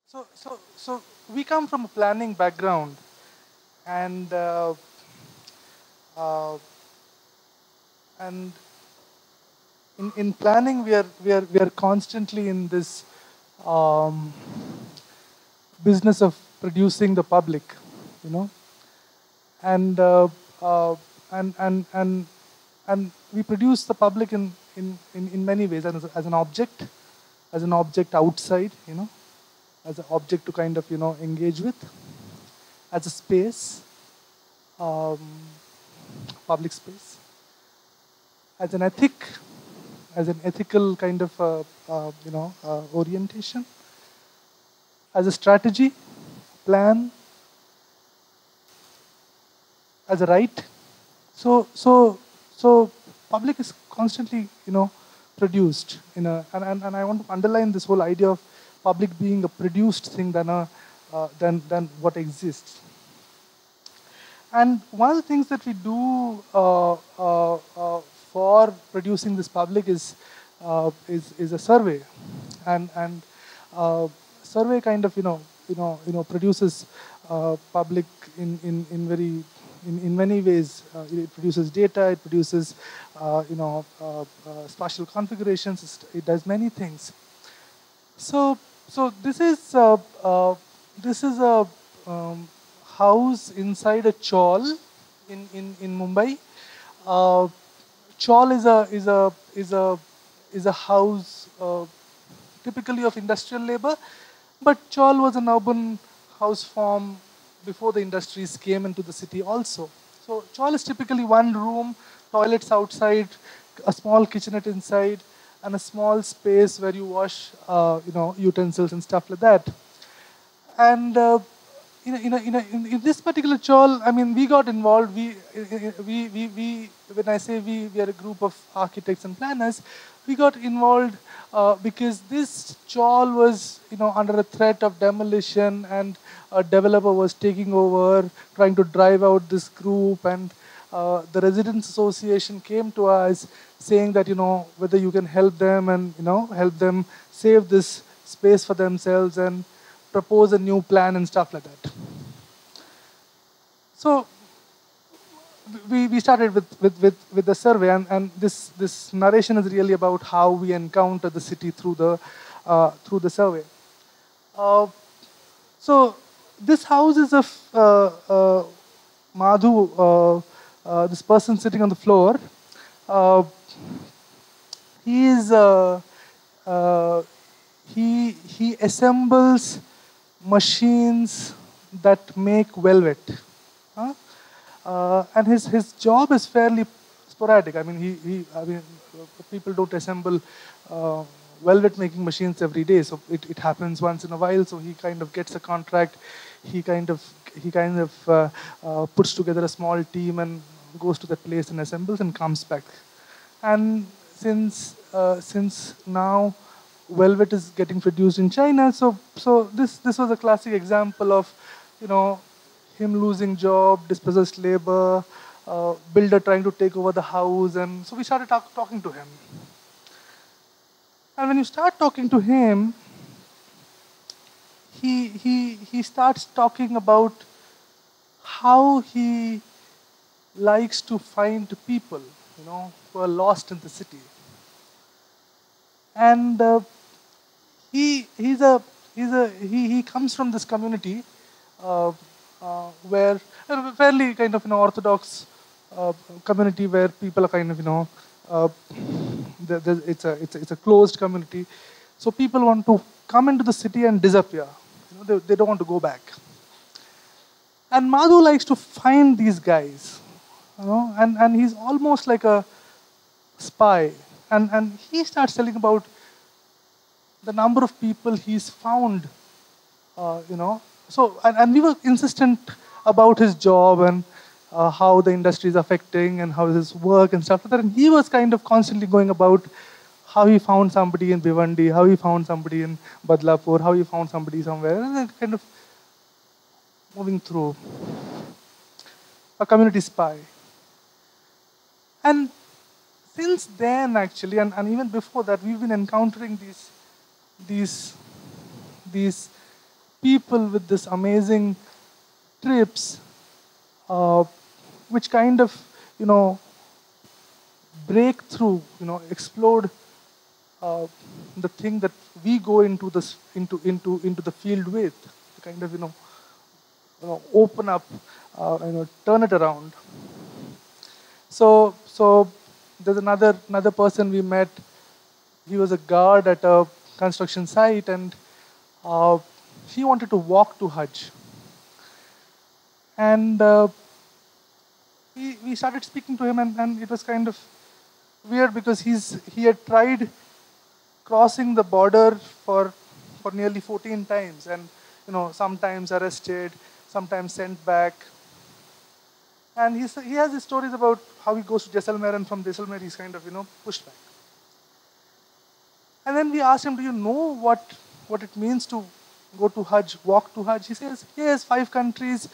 So we come from a planning background, and uh, and in planning we are constantly in this um, business of producing the public, you know, and uh, and and and and we produce the public in many ways, and as as an object outside, you know, as an object to kind of engage with, as a space, um, public space, as an ethic, as an ethical kind of orientation, as a strategy, plan, as a right. So public is constantly produced in a, and I want to underline this whole idea of public being a produced thing than a than what exists. And one of the things that we do for producing this public is a survey, and survey kind of produces public in very in many ways. It produces data, it produces spatial configurations, it does many things. So this is a house inside a chawl in Mumbai. Uh, Chawl is a house typically of industrial labor, but chawl was an urban house form before the industries came into the city also. So chawl is typically one room, toilets outside, a small kitchenette inside, and a small space where you wash utensils and stuff like that. And in this particular chawl, I mean, we got involved. We when I say we are a group of architects and planners. We got involved because this chawl was under a threat of demolition, and a developer was taking over, trying to drive out this group, and the residents association came to us saying that whether you can help them and help them save this space for themselves and propose a new plan and stuff like that. So we started with the survey, and this narration is really about how we encounter the city through the survey. Uh, so this house is of Madhu, this person sitting on the floor. Uh, he is he assembles machines that make velvet. Huh? And his job is fairly sporadic. I mean, I mean, people don't assemble velvet making machines every day, so it happens once in a while. So he kind of gets a contract. He kind of puts together a small team and goes to that place and assembles and comes back. And since now velvet is getting produced in China, so this was a classic example of him losing job, dispossessed labor, builder trying to take over the house, and so we started talking to him. And when you start talking to him, he starts talking about how he likes to find people, who are lost in the city. And he comes from this community where a fairly kind of orthodox community where people are kind of it's a closed community, so people want to come into the city and disappear. They don't want to go back. And Madhu likes to find these guys, and he's almost like a spy. And he starts telling about the number of people he's found, So, and we were insistent about his job and how the industry is affecting and how his work and stuff like that. And he was kind of constantly going about how he found somebody in Bhiwandi, how he found somebody in Badlapur, how he found somebody somewhere, and then kind of moving through a community spy. And since then, actually, and even before that, we've been encountering these people with this amazing trips, which kind of, break through, explode the thing that we go into this into the field with, to kind of open up, turn it around. So there's another person we met. He was a guard at a construction site, and he wanted to walk to Hajj. And we started speaking to him, and it was kind of weird because he had tried crossing the border for nearly 14 times, and sometimes arrested, sometimes sent back. And he has his stories about how he goes to Jaisalmer, and from Jaisalmer he's kind of pushed back. And then we asked him, do you know what it means to go to Hajj, walk to Hajj? He says, yes, 5 countries,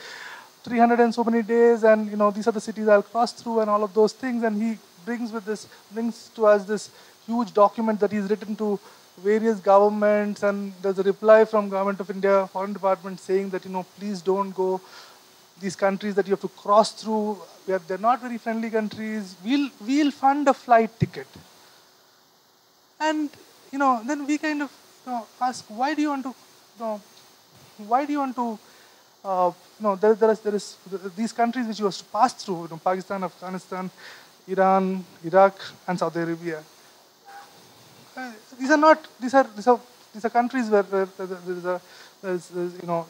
300 and so many days, and these are the cities I'll cross through, and all of those things. And he brings to us this huge document that he's written to various governments, and there's a reply from Government of India, Foreign Department, saying that please don't go these countries that you have to cross through. They're not very friendly countries. We'll fund a flight ticket. And then we kind of ask, why do you want to there is these countries which you have to pass through, Pakistan, Afghanistan, Iran, Iraq, and Saudi Arabia. These are countries where there's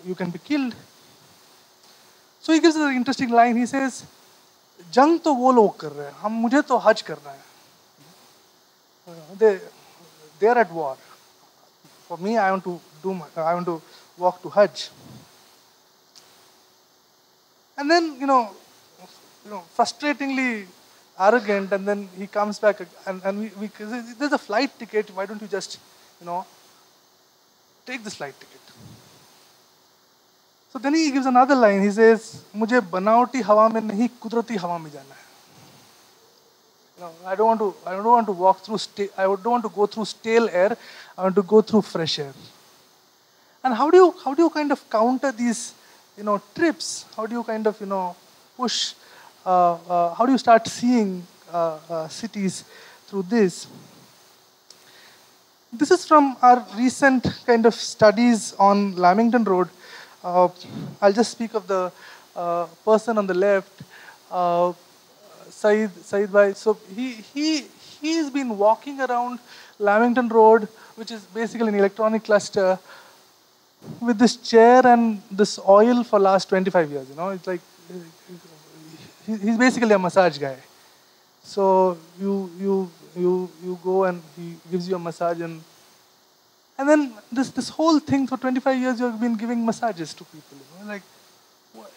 you can be killed. So he gives us an interesting line. He says, "Jang to wo log kar rahe hain, mujhe to Hajj karna hai." They are at war. For me, I want to walk to Hajj. And then, frustratingly arrogant, and then he comes back, and we there's a flight ticket. Why don't you just, take this flight ticket? So then he gives another line. He says, "Mujhe banawati hawa mein nahi, kudrati hawa mein jana hai." I don't want to walk through. I don't want to go through stale air. I want to go through fresh air. And how do you kind of counter these, trips? How do you kind of, push? How do you start seeing cities through this? This is from our recent kind of studies on Lamington Road. I'll just speak of the person on the left, Saeed Bhai. So he's been walking around Lamington Road, which is basically an electronic cluster, with this chair and this oil for last 25 years. It's like he's basically a massage guy. So you go and he gives you a massage, and then this whole thing for 25 years you've been giving massages to people. Like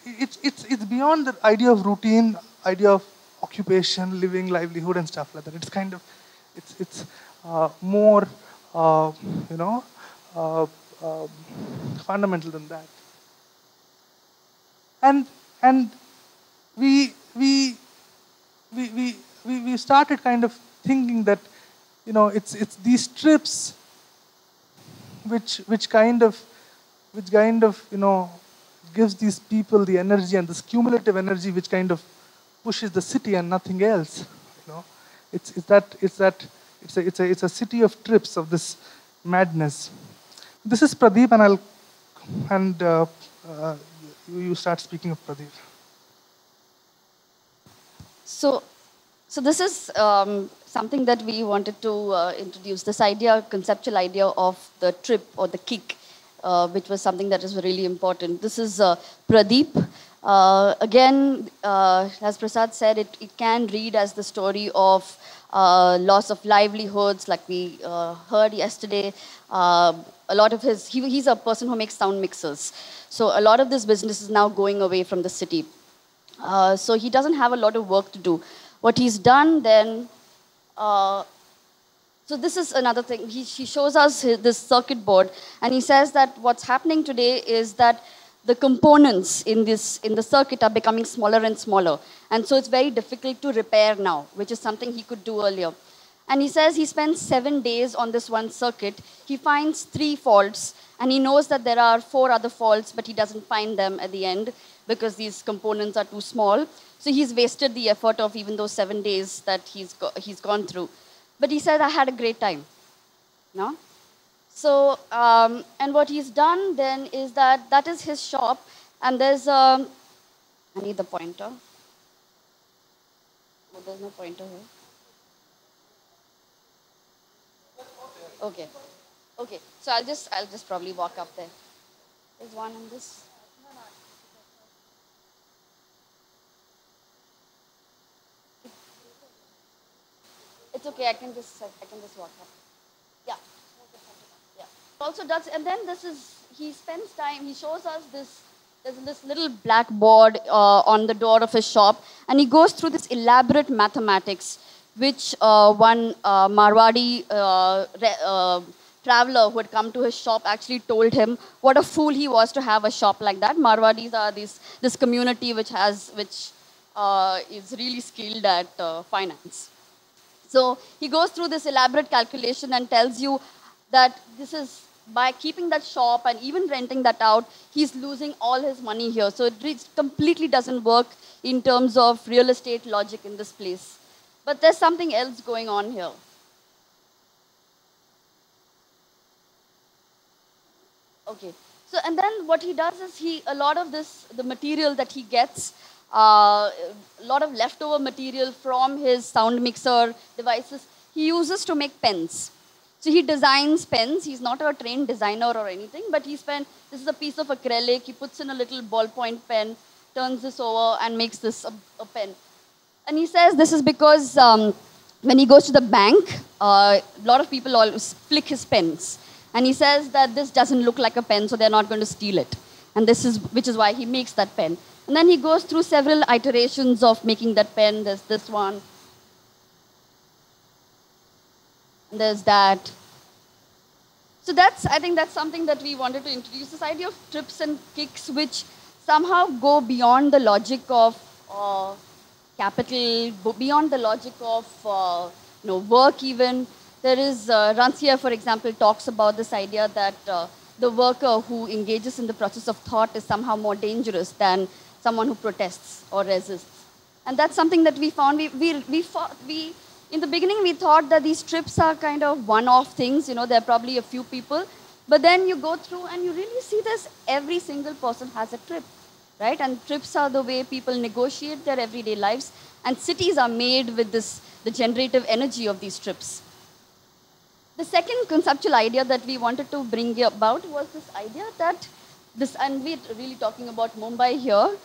it's beyond the idea of routine, idea of occupation, living, livelihood, and stuff like that. It's kind of it's more fundamental than that. And we started kind of thinking that it's these trips which kind of gives these people the energy, and this cumulative energy which kind of pushes the city and nothing else. It's a city of trips, of this madness. This is Pradeep, and you start speaking of Pradeep. So this is something that we wanted to introduce, this conceptual idea of the trip or the kick, which was something that is really important. This is Pradeep. Again, as Prasad said, it can read as the story of loss of livelihoods, like we heard yesterday. A lot of he's a person who makes sound mixers. So a lot of this business is now going away from the city. So he doesn't have a lot of work to do. What he's done then, so this is another thing. He shows us this circuit board, and he says that what's happening today is that the components in the circuit are becoming smaller and smaller. And so it's very difficult to repair now, which is something he could do earlier. And he says he spends 7 days on this one circuit. He finds 3 faults, and he knows that there are 4 other faults, but he doesn't find them at the end because these components are too small. So he's wasted the effort of even those 7 days that he's gone through. But he said, I had a great time. No? So, and what he's done then is that is his shop, and there's a, I need the pointer. Oh, there's no pointer here. Okay. Okay. So I'll just probably walk up there. There's one in this. It's okay. I can just walk up. Yeah. Yeah. Also does, and then he spends time. He shows us this. There's this little blackboard on the door of his shop, and he goes through this elaborate mathematics, which one Marwadi traveler who had come to his shop actually told him what a fool he was to have a shop like that. Marwadis are this community which is really skilled at finance. So he goes through this elaborate calculation and tells you that this is by keeping that shop and even renting that out, he's losing all his money here. So completely doesn't work in terms of real estate logic in this place. But there's something else going on here. Okay. So, and then what he does is a lot of the material that he gets, a lot of leftover material from his sound mixer devices, he uses to make pens. So he designs pens. He's not a trained designer or anything, but this is a piece of acrylic. He puts in a little ballpoint pen, turns this over, and makes this a pen. And he says this is because when he goes to the bank, a lot of people always flick his pens. And he says that this doesn't look like a pen, so they're not going to steal it. And which is why he makes that pen. And then he goes through several iterations of making that pen. There's this one. And there's that. So I think that's something that we wanted to introduce, this idea of trips and kicks, which somehow go beyond the logic of capital, beyond the logic of work even. There is, Rancière, for example, talks about this idea that the worker who engages in the process of thought is somehow more dangerous than someone who protests or resists. And that's something that we found. In the beginning, we thought that these trips are kind of one-off things. There are probably a few people. But then you go through and you really see this. Every single person has a trip, right? And trips are the way people negotiate their everyday lives. And cities are made with the generative energy of these trips. The second conceptual idea that we wanted to bring about was this idea that and we're really talking about Mumbai here,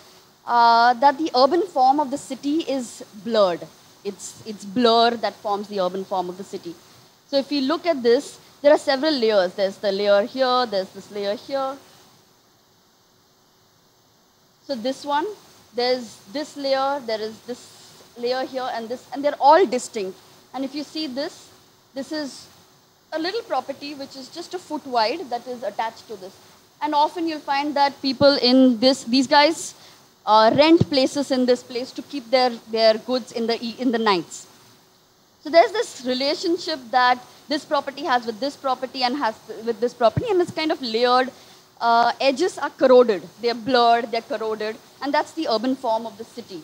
that the urban form of the city is blurred. It's blur that forms the urban form of the city. So if you look at this, there are several layers. There's the layer here, there's this layer here. So this one, there's this layer, there is this layer here, and they're all distinct. And if you see this is a little property which is just a foot wide that is attached to this. And often you'll find that people in these guys rent places in this place to keep their goods in the nights. So there's this relationship that this property has with this property and has with this property, and it's kind of layered. Edges are corroded. They're blurred, they're corroded, and that's the urban form of the city.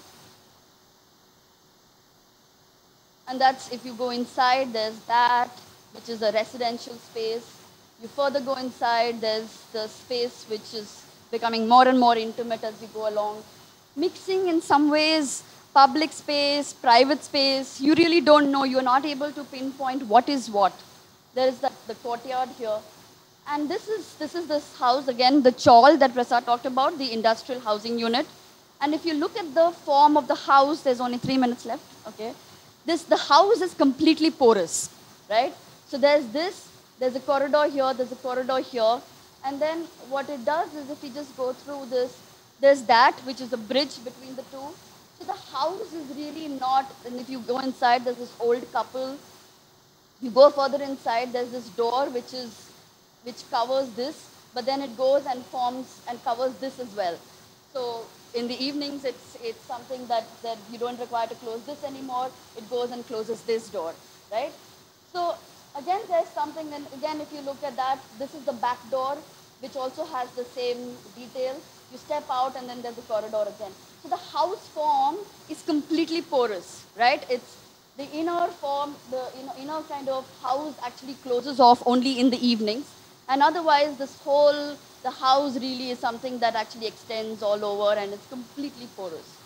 And that's, if you go inside, there's that, which is a residential space. You further go inside, there's the space which is becoming more and more intimate as we go along. Mixing in some ways, public space, private space, you really don't know. You're not able to pinpoint what is what. There is the courtyard here. And this is this house, again, the chawl that Prasad talked about, the industrial housing unit. And if you look at the form of the house, there's only 3 minutes left, okay? The house is completely porous, right? So there's a corridor here, there's a corridor here. And then what it does is, if you just go through this, there's that, which is a bridge between the two. So the house is really not, and if you go inside, there's this old couple. You go further inside, there's this door which covers this, but then it goes and forms and covers this as well. So in the evenings, it's something that you don't require to close this anymore. It goes and closes this door, right? So again, there's something, and again, if you look at that, this is the back door, which also has the same detail. You step out, and then there's a corridor again. So the house form is completely porous, right? It's the inner form, the inner kind of house actually closes off only in the evenings, and otherwise, the house really is something that actually extends all over, and it's completely porous.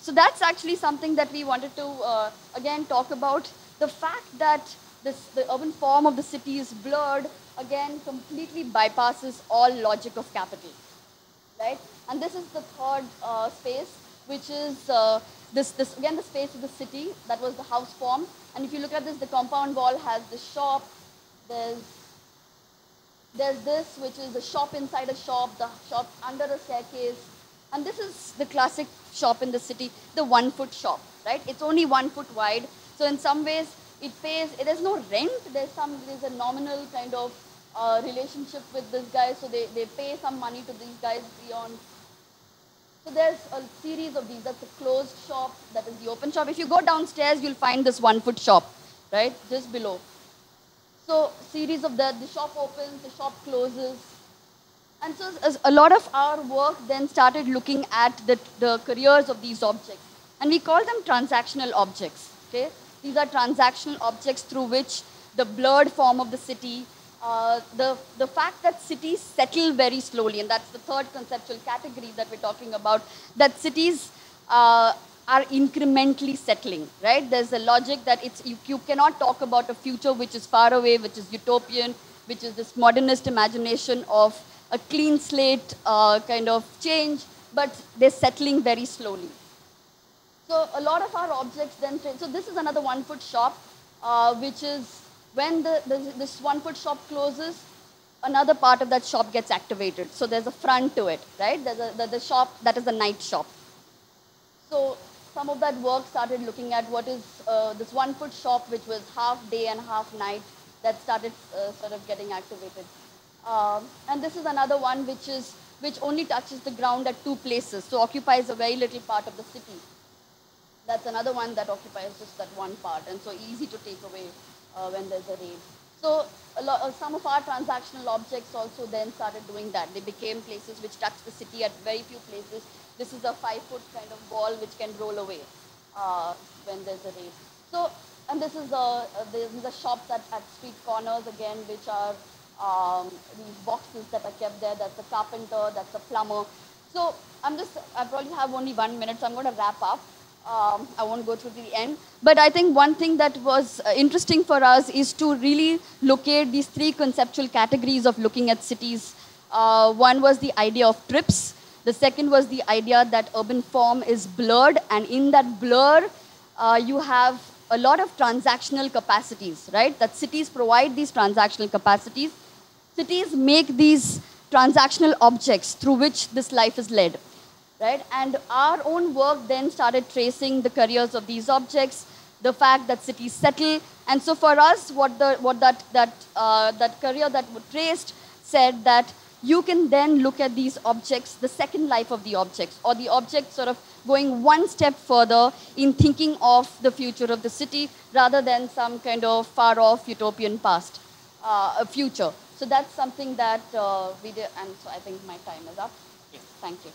So that's actually something that we wanted to, again, talk about. The fact that the urban form of the city is blurred, again, completely bypasses all logic of capital, right? And this is the third space, which is again, the space of the city. That was the house form. And if you look at this, the compound wall has the shop. There's there's this, which is the shop inside a shop, the shop under a staircase. And this is the classic shop in the city, the 1 foot shop, right? It's only 1 foot wide. So in some ways, there's no rent. There's a nominal kind of relationship with this guy. So they pay some money to these guys beyond. So there's a series of these. That's a closed shop. That is the open shop. If you go downstairs, you'll find this 1 foot shop, right? Just below. So series of that, the shop opens, the shop closes. And so as a lot of our work then started looking at the careers of these objects. And we call them transactional objects. Okay? These are transactional objects through which the blurred form of the city, the fact that cities settle very slowly, and that's the third conceptual category that we're talking about, that cities are incrementally settling, right? There's a logic that you cannot talk about a future which is far away, which is utopian, which is this modernist imagination of a clean slate kind of change, but they're settling very slowly. So a lot of our objects then, so this is another 1 foot shop, which is when this 1 foot shop closes, another part of that shop gets activated. So there's a front to it, right? There's the shop, that is the night shop. So some of that work started looking at what is this 1 foot shop, which was half day and half night, that started sort of getting activated. And this is another one which only touches the ground at 2 places, so occupies a very little part of the city. That's another one that occupies just that one part, and so easy to take away when there's a raid. So some of our transactional objects also then started doing that. They became places which touch the city at very few places. This is a 5-foot kind of wall which can roll away when there's a raid. So, and this is these are shops at street corners again, which are these boxes that are kept there. That's a carpenter, that's a plumber. So I probably have only 1 minute, so I'm going to wrap up. I won't go through the end. But I think one thing that was interesting for us is to really locate these 3 conceptual categories of looking at cities. One was the idea of trips. The second was the idea that urban form is blurred. And in that blur, you have a lot of transactional capacities, right? That cities provide these transactional capacities. Cities make these transactional objects through which this life is led. Right? And our own work then started tracing the careers of these objects, the fact that cities settle. And so for us, that career that we traced said that you can then look at these objects, the second life of the objects, or the objects sort of going one step further in thinking of the future of the city rather than some kind of far-off utopian past, future. So that's something that we did, and so I think my time is up. Thank you.